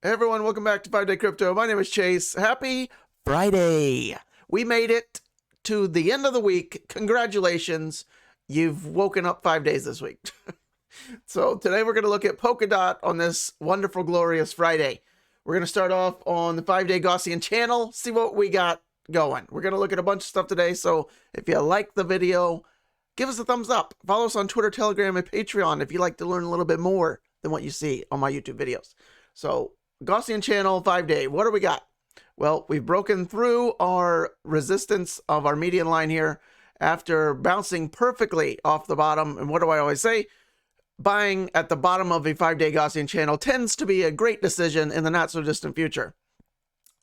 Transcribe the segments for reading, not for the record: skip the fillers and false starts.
Hey everyone, welcome back to 5-Day Crypto. My name is Chase. Happy Friday. We made it to the end of the week. Congratulations. You've woken up 5 days this week. So today we're going to look at Polkadot on this wonderful, glorious Friday. We're going to start off on the 5-Day Gaussian channel, see what we got going. We're going to look at a bunch of stuff today, so if you like the video, give us a thumbs up. Follow us on Twitter, Telegram, and Patreon if you'd like to learn a little bit more than what you see on my YouTube videos. So Gaussian channel, 5-day. What do we got? Well, we've broken through our resistance of our median line here after bouncing perfectly off the bottom. And what do I always say? Buying at the bottom of a 5-day Gaussian channel tends to be a great decision in the not so distant future.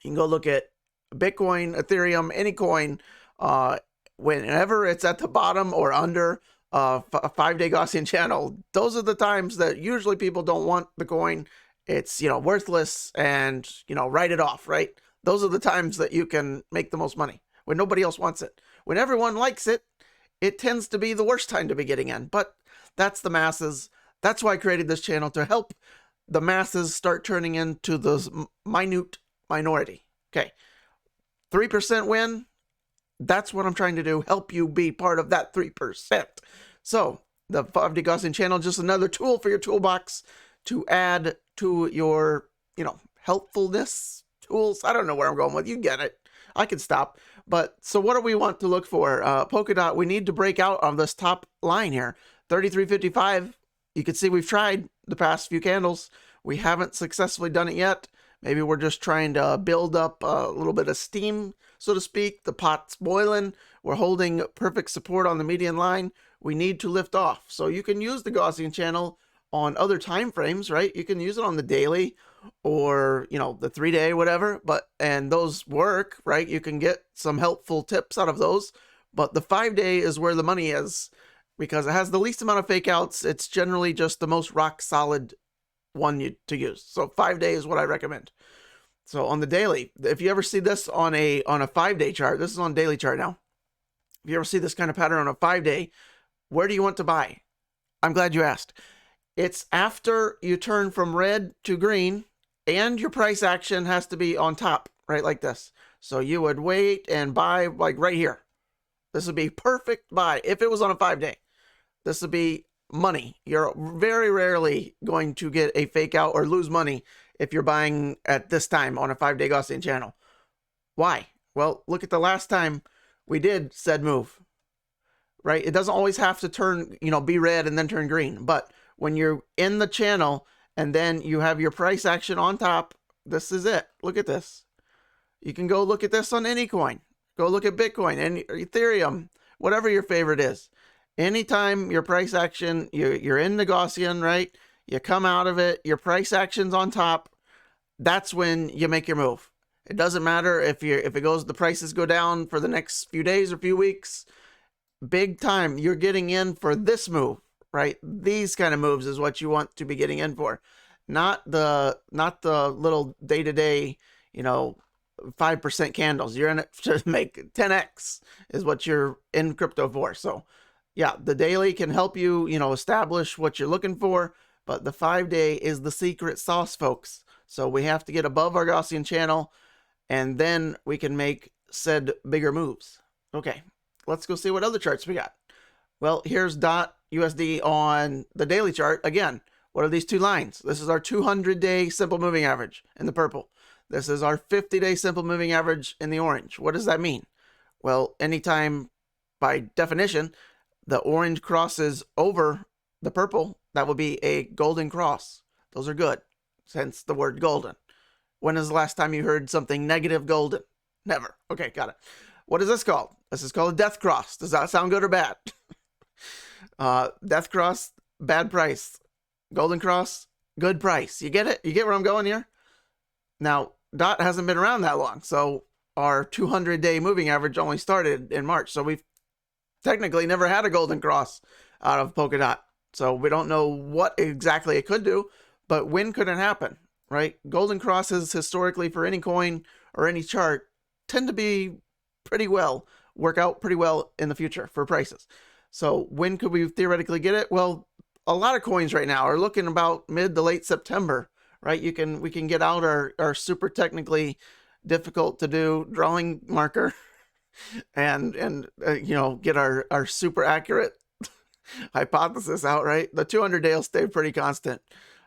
You can go look at Bitcoin, Ethereum, any coin. Whenever it's at the bottom or under a 5-day Gaussian channel, those are the times that usually people don't want the coin. It's, worthless and, write it off, right? Those are the times that you can make the most money, when nobody else wants it. When everyone likes it, it tends to be the worst time to be getting in. But that's the masses. That's why I created this channel, to help the masses start turning into the minute minority. Okay, 3% win. That's what I'm trying to do, help you be part of that 3%. So the 5-day Gaussian channel, just another tool for your toolbox to add to your, helpfulness tools. I don't know where I'm going with. You get it. I can stop. But so what do we want to look for? Polkadot, we need to break out of this top line here. 33.55. You can see we've tried the past few candles. We haven't successfully done it yet. Maybe we're just trying to build up a little bit of steam, so to speak. The pot's boiling. We're holding perfect support on the median line. We need to lift off. So you can use the Gaussian channel on other time frames, right? You can use it on the daily or, the 3-day, whatever, and those work, right? You can get some helpful tips out of those, but the 5-day is where the money is because it has the least amount of fake outs. It's generally just the most rock solid one to use. So 5-day is what I recommend. So on the daily, if you ever see this on a 5-day chart, this is on daily chart now. If you ever see this kind of pattern on a 5-day, where do you want to buy? I'm glad you asked. It's after you turn from red to green and your price action has to be on top, right? Like this. So you would wait and buy like right here. This would be perfect buy. If it was on a 5-day, this would be money. You're very rarely going to get a fake out or lose money if you're buying at this time on a 5-day Gaussian channel. Why? Well, look at the last time we did said move, right? It doesn't always have to turn, be red and then turn green, but when you're in the channel and then you have your price action on top, this is it. Look at this. You can go look at this on any coin. Go look at Bitcoin and Ethereum, whatever your favorite is. Anytime your price action, you're in the Gaussian, right? You come out of it, your price action's on top. That's when you make your move. It doesn't matter if the prices go down for the next few days or few weeks. Big time, you're getting in for this move. Right? These kind of moves is what you want to be getting in for. Not the little day-to-day, 5% candles. You're in it to make 10x is what you're in crypto for. So yeah, the daily can help you, establish what you're looking for, but the 5-day is the secret sauce, folks. So we have to get above our Gaussian channel and then we can make said bigger moves. Okay, let's go see what other charts we got. Well, here's USD on the daily chart. Again, what are these two lines? This is our 200-day simple moving average in the purple. This is our 50-day simple moving average in the orange. What does that mean? Well, anytime, by definition, the orange crosses over the purple, that will be a golden cross. Those are good, hence the word golden. When is the last time you heard something negative golden? Never. Okay, got it. What is this called? This is called a death cross. Does that sound good or bad? Death cross, bad price. Golden cross, good price. You get it? You get where I'm going here? Now, DOT hasn't been around that long, so our 200-day moving average only started in March. So we've technically never had a golden cross out of Polkadot. So we don't know what exactly it could do, but when could it happen, right? Golden crosses historically for any coin or any chart tend to be work out pretty well in the future for prices. So when could we theoretically get it? Well, a lot of coins right now are looking about mid to late September, right? We can get out our super technically difficult to do drawing marker and get our super accurate hypothesis out, right? The 200-day will stay pretty constant.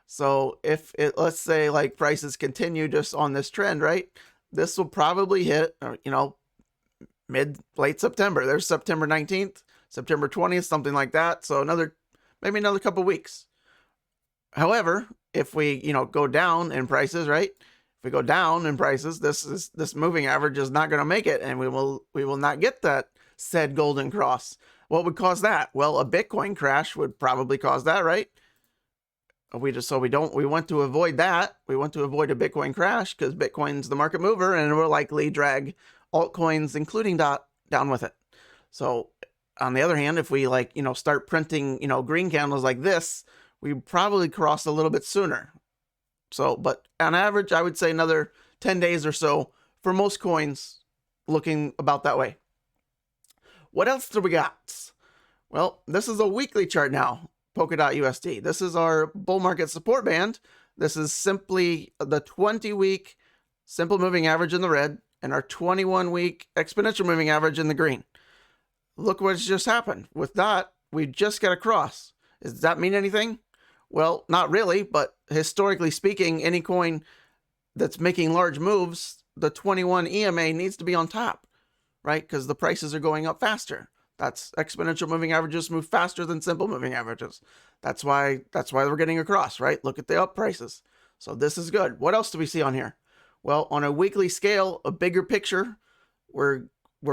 So if it, let's say like prices continue just on this trend, right? This will probably hit, late September. There's September 19th, September 20th, something like that. So maybe another couple weeks. However, if we, go down in prices, right? If we go down in prices, this moving average is not going to make it, and we will not get that said golden cross. What would cause that? Well, a Bitcoin crash would probably cause that, right? We want to avoid that. We want to avoid a Bitcoin crash because Bitcoin's the market mover and it will likely drag altcoins, including DOT, down with it. So on the other hand, if we start printing, green candles like this, we probably cross a little bit sooner. So, but on average, I would say another 10 days or so for most coins, looking about that way. What else do we got? Well, this is a weekly chart now, Polkadot USD. This is our bull market support band. This is simply the 20-week simple moving average in the red and our 21-week exponential moving average in the green. Look what's just happened. With DOT, we just got a cross. Does that mean anything? Well, not really, but historically speaking, any coin that's making large moves, the 21 EMA needs to be on top, right? Because the prices are going up faster. That's exponential moving averages move faster than simple moving averages. That's why we're getting across, right? Look at the up prices. So this is good. What else do we see on here? Well, on a weekly scale, a bigger picture, we're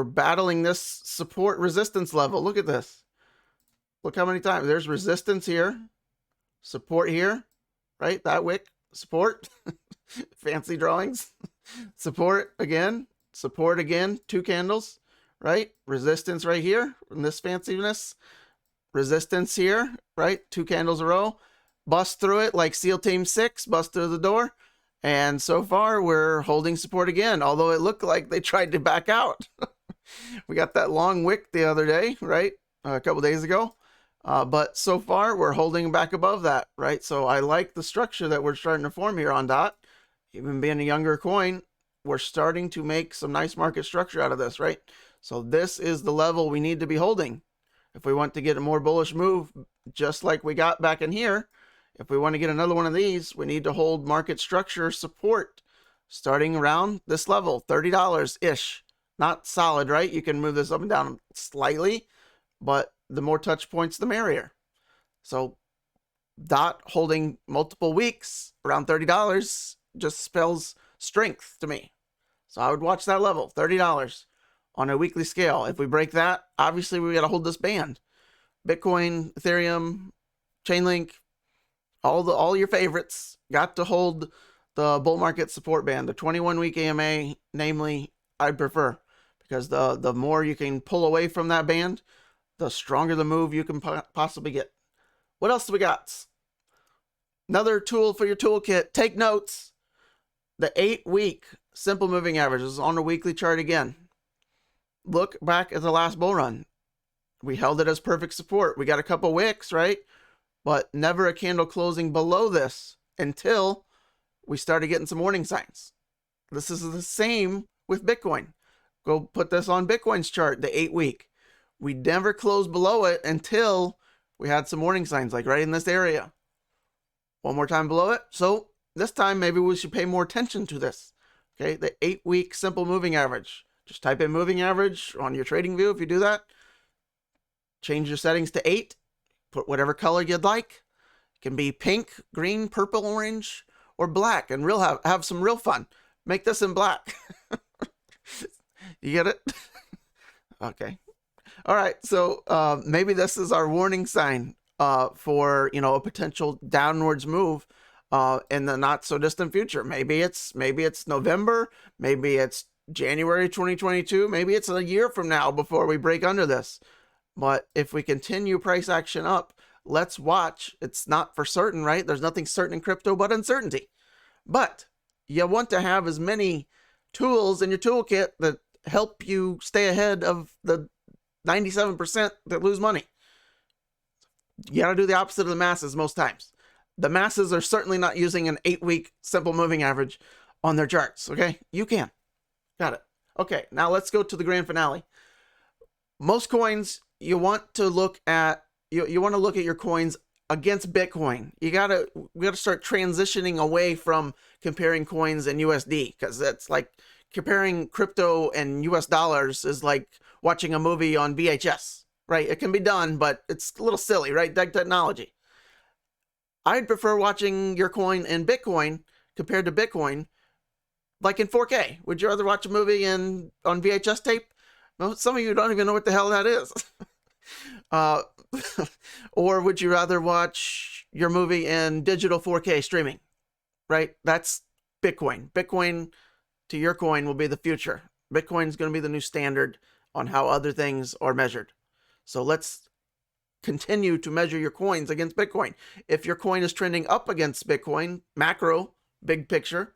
battling this support resistance level. Look at this. Look how many times there's resistance here, support here, right? That wick, support, fancy drawings, support again, 2 candles, right? Resistance right here in this fanciness, resistance here, right? 2 candles a row, bust through it like SEAL Team 6, bust through the door. And so far we're holding support again, although it looked like they tried to back out. We got that long wick the other day, right? A couple days ago. But so far we're holding back above that, right? So I like the structure that we're starting to form here on DOT. Even being a younger coin, we're starting to make some nice market structure out of this, right? So this is the level we need to be holding. If we want to get a more bullish move, just like we got back in here, if we want to get another one of these, we need to hold market structure support starting around this level, $30-ish. Not solid, right? You can move this up and down slightly, but the more touch points, the merrier. So DOT holding multiple weeks around $30 just spells strength to me. So I would watch that level, $30 on a weekly scale. If we break that, obviously we got to hold this band. Bitcoin, Ethereum, Chainlink, all your favorites got to hold the bull market support band. The 21-week AMA, namely, I'd prefer, because the more you can pull away from that band, the stronger the move you can possibly get. What else do we got? Another tool for your toolkit. Take notes. The 8-week simple moving average is on a weekly chart again. Look back at the last bull run. We held it as perfect support. We got a couple wicks, right? But never a candle closing below this until we started getting some warning signs. This is the same with Bitcoin. Go put this on Bitcoin's chart, the 8-week. We never closed below it until we had some warning signs, like right in this area. One more time below it. So this time, maybe we should pay more attention to this. Okay, the 8-week simple moving average. Just type in moving average on your trading view if you do that. Change your settings to 8. Put whatever color you'd like. It can be pink, green, purple, orange, or black, and have some real fun. Make this in black. You get it? Okay. All right. So maybe this is our warning sign for a potential downwards move in the not so distant future. Maybe it's November. Maybe it's January 2022. Maybe it's a year from now before we break under this. But if we continue price action up, let's watch. It's not for certain, right? There's nothing certain in crypto but uncertainty. But you want to have as many tools in your toolkit that help you stay ahead of the 97% that lose money. You got to do the opposite of the masses most times. The masses are certainly not using an 8-week simple moving average on their charts. Okay, you can. Got it. Okay, now let's go to the grand finale. Most coins, you want to look at you want to look at your coins against Bitcoin. We gotta start transitioning away from comparing coins and USD, because that's like comparing crypto and US dollars is like watching a movie on VHS, right? It can be done, but it's a little silly, right? That technology. I'd prefer watching your coin in Bitcoin compared to Bitcoin, like in 4K. Would you rather watch a movie on VHS tape? Well, some of you don't even know what the hell that is. Or would you rather watch your movie in digital 4K streaming? Right? That's Bitcoin. Bitcoin to your coin will be the future. Bitcoin is going to be the new standard on how other things are measured. So let's continue to measure your coins against Bitcoin. If your coin is trending up against Bitcoin, macro, big picture,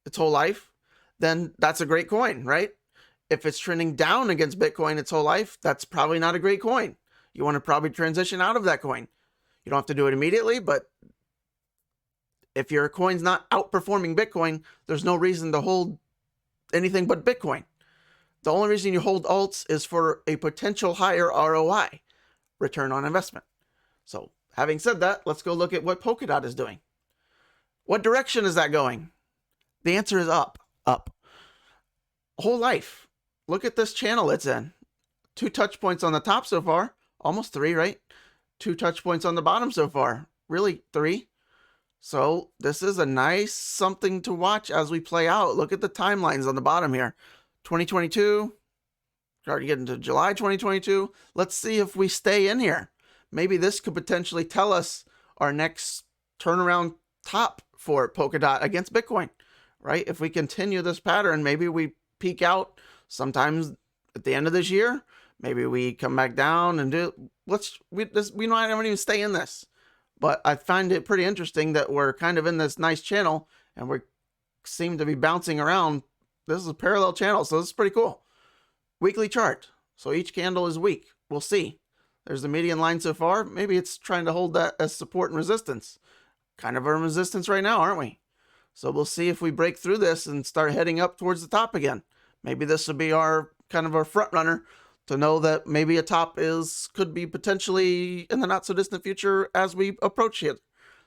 its whole life, then that's a great coin, right? If it's trending down against Bitcoin its whole life, that's probably not a great coin. You want to probably transition out of that coin. You don't have to do it immediately, but if your coin's not outperforming Bitcoin, there's no reason to hold anything but Bitcoin. The only reason you hold alts is for a potential higher ROI, return on investment. So having said that, let's go look at what Polkadot is doing. What direction is that going? The answer is up, up. Whole life. Look at this channel it's in. 2 touch points on the top so far. Almost 3, right? 2 touch points on the bottom so far. Really, 3. So this is a nice something to watch as we play out. Look at the timelines on the bottom here. 2022. Starting to get into July 2022. Let's see if we stay in here. Maybe this could potentially tell us our next turnaround top for Polkadot against Bitcoin, right? If we continue this pattern, maybe we peak out sometimes at the end of this year. Maybe we come back down and we might not even stay in this. But I find it pretty interesting that we're kind of in this nice channel and we seem to be bouncing around. This is a parallel channel, so this is pretty cool. Weekly chart. So each candle is weak. We'll see. There's the median line so far. Maybe it's trying to hold that as support and resistance. Kind of a resistance right now, aren't we? So we'll see if we break through this and start heading up towards the top again. Maybe this will be our kind of our front runner to know that maybe a top could be potentially in the not so distant future as we approach it.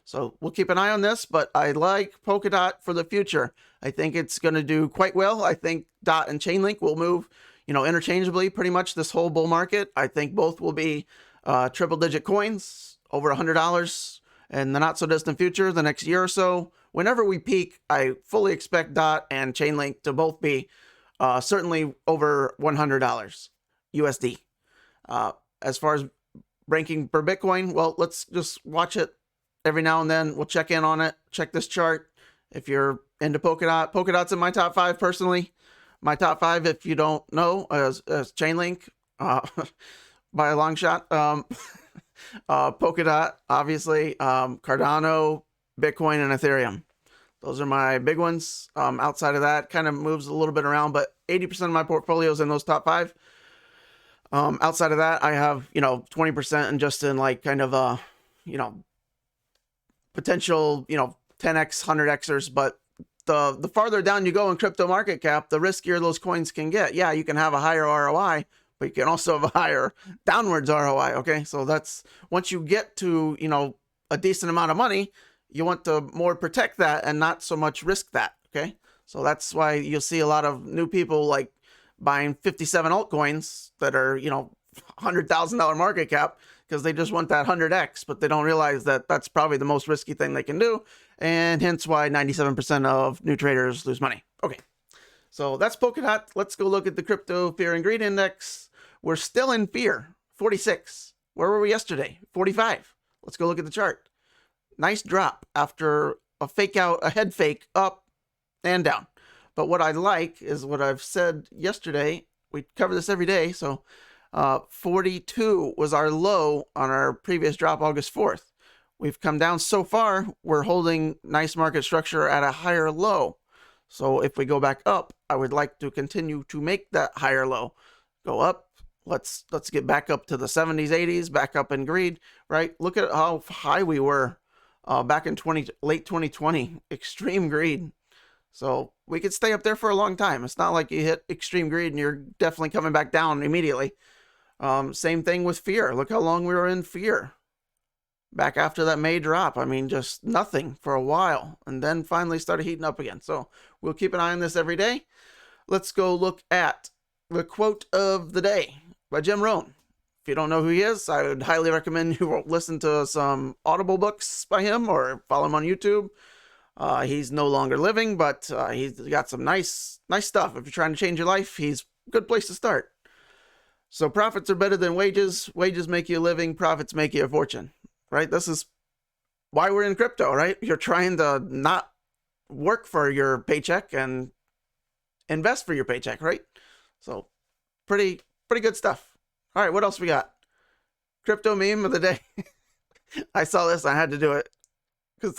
So we'll keep an eye on this, but I like Polkadot for the future. I think it's going to do quite well. I think DOT and Chainlink will move, interchangeably pretty much this whole bull market. I think both will be triple digit coins over $100 in the not so distant future, the next year or so. Whenever we peak, I fully expect DOT and Chainlink to both be certainly over $100 USD. As far as ranking per Bitcoin, well, let's just watch it every now and then. We'll check in on it, check this chart. If you're into Polkadot, Polkadot's in my top 5 personally. My top 5, if you don't know, is Chainlink by a long shot. Polkadot, obviously, Cardano, Bitcoin, and Ethereum. Those are my big ones. Outside of that, kind of moves a little bit around, but 80% of my portfolio is in those top 5. Outside of that, I have, 20% and just in like kind of potential, 10x, 100xers. But the farther down you go in crypto market cap, the riskier those coins can get. Yeah, you can have a higher ROI, but you can also have a higher downwards ROI. Okay. So that's once you get to, a decent amount of money, you want to more protect that and not so much risk that. Okay. So that's why you'll see a lot of new people like buying 57 altcoins that are, $100,000 market cap because they just want that 100x, but they don't realize that that's probably the most risky thing they can do. And hence why 97% of new traders lose money. Okay. So that's Polkadot. Let's go look at the crypto fear and greed index. We're still in fear, 46. Where were we yesterday? 45. Let's go look at the chart. Nice drop after a fake out, a head fake up and down. But what I like is what I've said yesterday. We cover this every day. So 42 was our low on our previous drop August 4th. We've come down so far. We're holding nice market structure at a higher low. So if we go back up, I would like to continue to make that higher low. Go up. Let's get back up to the 70s, 80s, back up in greed, right? Look at how high we were back in late 2020. Extreme greed. So we could stay up there for a long time. It's not like you hit extreme greed and you're definitely coming back down immediately. Same thing with fear. Look how long we were in fear. Back after that May drop, I mean, just nothing for a while, and then finally started heating up again. So we'll keep an eye on this every day. Let's go look at the quote of the day by Jim Rohn. If you don't know who he is, I would highly recommend you listen to some Audible books by him or follow him on YouTube. He's no longer living, but he's got some nice stuff. If you're trying to change your life, he's a good place to start. So profits are better than wages. Wages make you a living. Profits make you a fortune. Right? This is why we're in crypto, right? You're trying to not work for your paycheck and invest for your paycheck, right? So pretty good stuff. All right, what else we got? Crypto meme of the day. I saw this, I had to do it because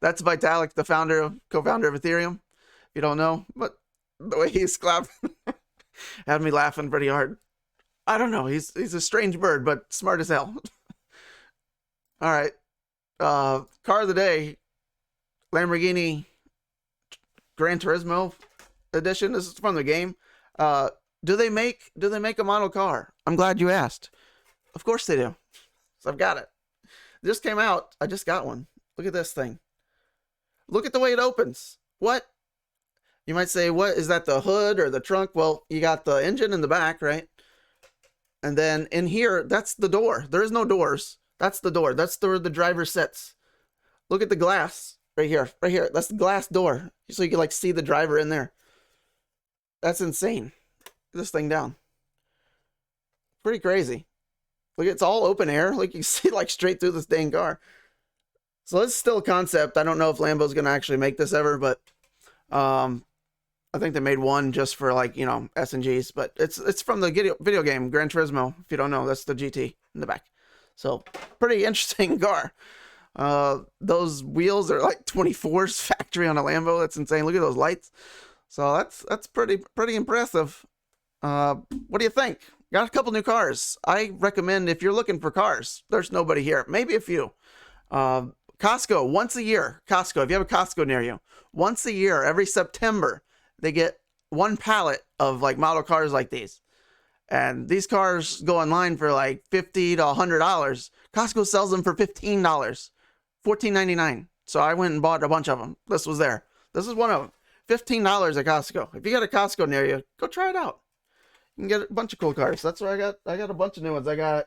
that's Vitalik, the co-founder of Ethereum. If you don't know, but the way he's clapped had me laughing pretty hard. I don't know, he's a strange bird, but smart as hell. All right, car of the day, Lamborghini Gran Turismo edition. This is from the game. Do they make a model car? I'm glad you asked. Of course they do. So I've got it. It just came out. I just got one. Look at this thing. Look at the way it opens. What? You might say, what is that, the hood or the trunk? Well, you got the engine in the back, right? And then in here, that's the door. There is no doors. That's the door. That's where the driver sits. Look at the glass right here. Right here. That's the glass door. So you can like see the driver in there. That's insane. Get this thing down. Pretty crazy. Look, it's all open air. Like you can see like straight through this dang car. So it's still a concept. I don't know if Lambo's going to actually make this ever, but I think they made one just for like, you know, S&Gs, but it's from the video game Gran Turismo. If you don't know, that's the GT in the back. So pretty interesting car. Those wheels are like 24's factory on a Lambo. That's insane. Look at those lights. So that's pretty impressive. What do you think? Got a couple new cars. I recommend if you're looking for cars, there's nobody here. Maybe a few. Costco, once a year. Costco, if you have a Costco near you, once a year, every September, they get one pallet of like model cars like these. And these cars go online for like $50 to $100. Costco sells them for $15, $14.99. So I went and bought a bunch of them. This was there. This is one of them. $15 at Costco. If you got a Costco near you, go try it out. You can get a bunch of cool cars. That's what I got. I got a bunch of new ones. I got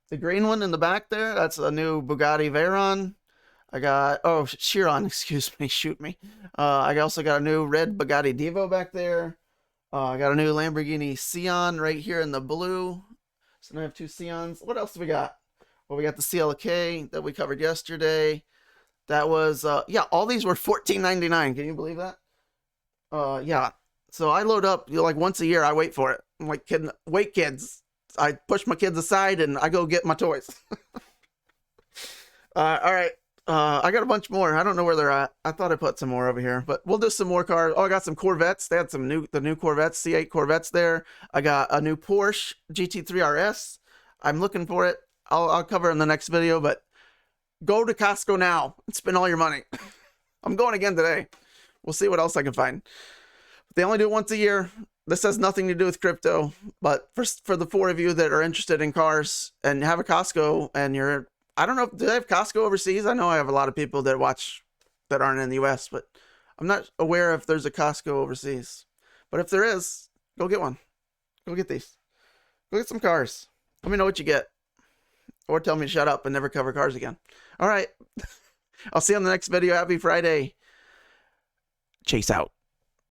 the green one in the back there. That's a new Bugatti Veyron. I got, Chiron, excuse me, shoot me. I also got a new red Bugatti Divo back there. I got a new Lamborghini Sion right here in the blue. So now I have two Sions. What else do we got? Well, we got the CLK that we covered yesterday. That was, all these were $14.99. Can you believe that? Yeah. So I load up, like once a year, I wait for it. I'm like, wait kids. I push my kids aside and I go get my toys. All right. I got a bunch more. I don't know where they're at. I thought I put some more over here, but we'll do some more cars. Oh, I got some Corvettes. They had the new Corvettes, C8 Corvettes there. I got a new Porsche GT3 RS. I'm looking for it. I'll cover it in the next video, but go to Costco now and spend all your money. I'm going again today. We'll see what else I can find. They only do it once a year. This has nothing to do with crypto, but for the four of you that are interested in cars and have a Costco and I don't know, do they have Costco overseas? I know I have a lot of people that watch that aren't in the US, but I'm not aware if there's a Costco overseas. But if there is, go get one. Go get these. Go get some cars. Let me know what you get. Or tell me to shut up and never cover cars again. All right. I'll see you on the next video. Happy Friday. Chase out.